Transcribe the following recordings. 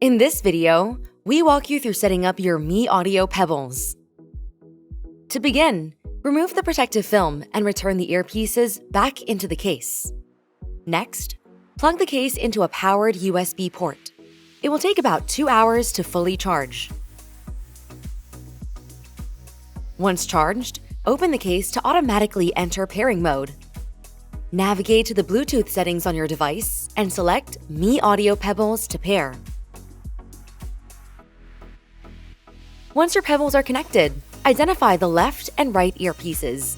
In this video, we walk you through setting up your MEE Audio Pebbles. To begin, remove the protective film and return the earpieces back into the case. Next, plug the case into a powered USB port. It will take about 2 hours to fully charge. Once charged, open the case to automatically enter pairing mode. Navigate to the Bluetooth settings on your device and select MEE Audio Pebbles to pair. Once your Pebbles are connected, identify the left and right earpieces.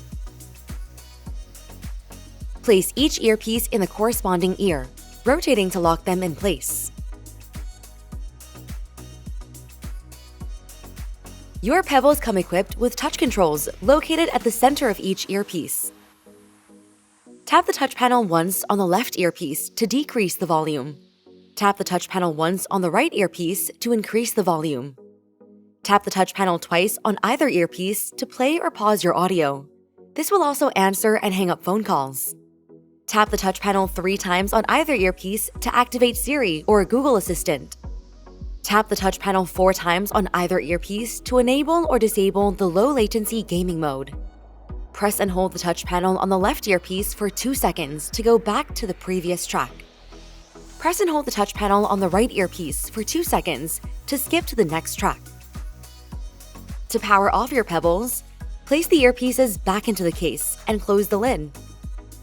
Place each earpiece in the corresponding ear, rotating to lock them in place. Your Pebbles come equipped with touch controls located at the center of each earpiece. Tap the touch panel once on the left earpiece to decrease the volume. Tap the touch panel once on the right earpiece to increase the volume. Tap the touch panel twice on either earpiece to play or pause your audio. This will also answer and hang up phone calls. Tap the touch panel 3 times on either earpiece to activate Siri or Google Assistant. Tap the touch panel 4 times on either earpiece to enable or disable the low-latency gaming mode. Press and hold the touch panel on the left earpiece for 2 seconds to go back to the previous track. Press and hold the touch panel on the right earpiece for 2 seconds to skip to the next track. To power off your Pebbles, place the earpieces back into the case and close the lid.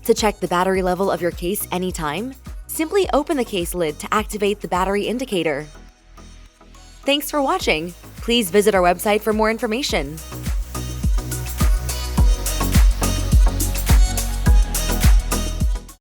To check the battery level of your case anytime, simply open the case lid to activate the battery indicator. Thanks for watching. Please visit our website for more information.